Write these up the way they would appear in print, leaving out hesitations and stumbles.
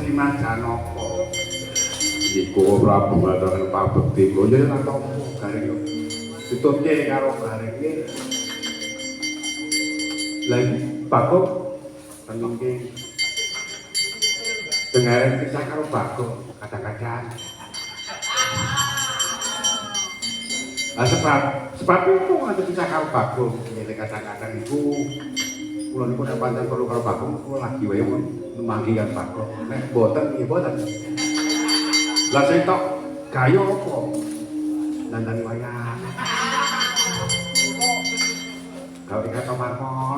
di Majanaka. Iku Prabu ngaturken pabekti kok ya ora tampa garing yo. Ditutke karo garing iki. Lagi Bagong tenungke. Dengaren pisah karo Bagong kadang-kadang. Lah sebab itu ada pisah karo Bagong. Nek kadang-kadang iku kula niku nek pancen perlu karo Bagong kula lagi wae manggi kan Bagong. Nek boten nggih boten. Lah sing tok gaya apa? Dandani wayang. Gawe kata marmol.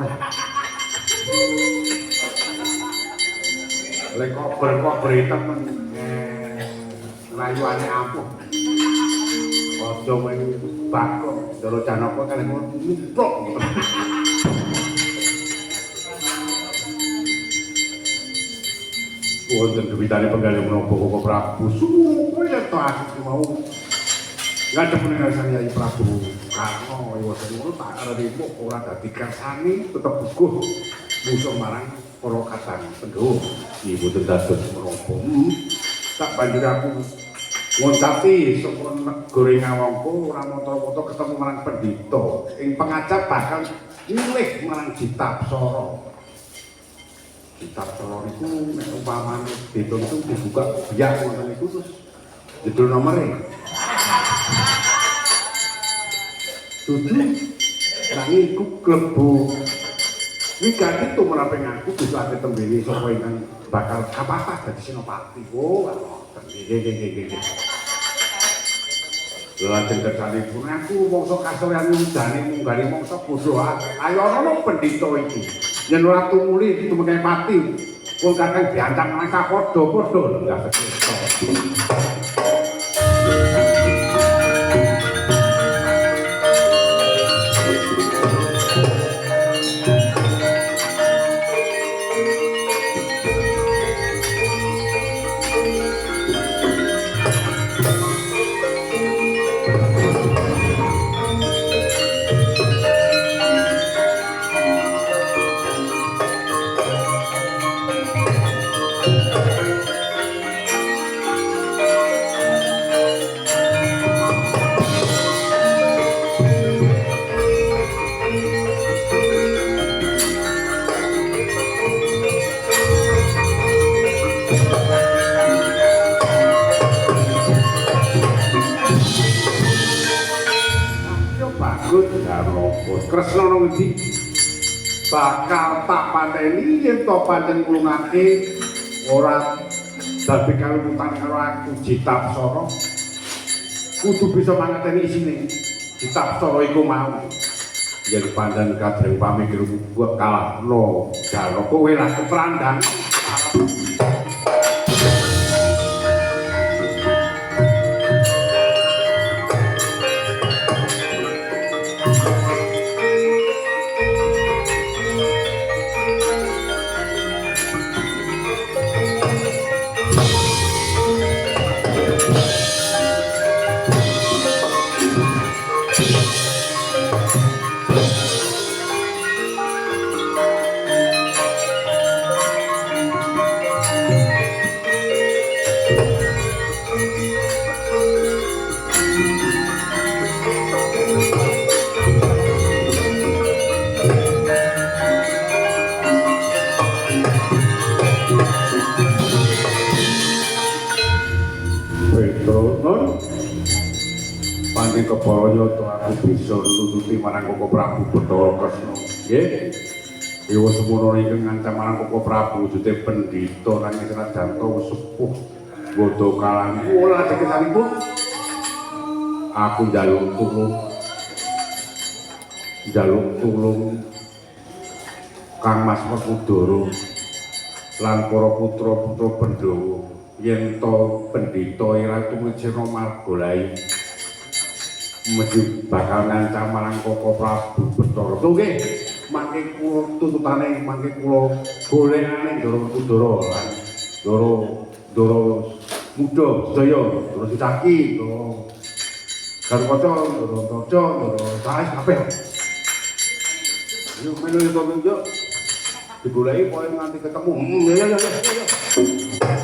Lek kok berita men rayuane ampuh. Aja main Bagong, Ndara Janaka kalih nutruk. Wonten kewitane penggalih menapa Koko Prabu supaya to aku mau ngadep menawa Sang Hyai Prabu Karna wonten ngono tak arep ora dadi kersane tetep guguh musuh marang para kadang Pandhawa iki boten dados menapa tak banjur aku ngocapi saka negara Ngawangka ora mata-mata ketemu marang pendhita ing pangajap bakal milih marang Ditapsara. Ditapsara niku nek umpamane dituntung dibuka biak ngoten niku terus jedul nomere. Dudu nanging iku klebu wigati tumraping aku bisa ate tembene sapa ingkang bakal kapapa dadi senopati. Oh, nggih. Lajeng kesanipun aku mangsa kasoyan njane munggane mangsa bodho. Ayo ana pendhita iki. Yen ora tumuli tumeke pati, kul kakang diancam mangsa padha-padha enggak seksa. Kresna nang ndi bakal tak pateni yen to pancen nglungake ora dadi kalumputan karo aku Ditapsara kudu bisa mangerteni isine Ditapsara iku mau yen pancen kadreng pamikir gua kalahno Janaka kowe lah keprandang. Kepala to aku bisa nututi marang Koko Prabu Bathara Kresna. Nggih. Dewa Semana ingkang ngancam marang Koko Prabu wujute pendhita lan Rajanto sepuh bodho kalang. Kula ceketanipun aku njaluk tulung Kang Mas Werkudara lan para putra-putra Pandhawa yen to pendhita ira tumujirna Margalayi mesti bakal ngancam marang Koko Prabu Bathara. Nggih, mangke kula tuntutane mangke kula golekane Ndara Werkudara lan Ndara Muda sedaya, Ndara Sitaki, Ndara Garwaca, Ndara Antaca, Ndara Saes kabeh. Yo melu to njuk digoleki pokoke nganti ketemu. Ya.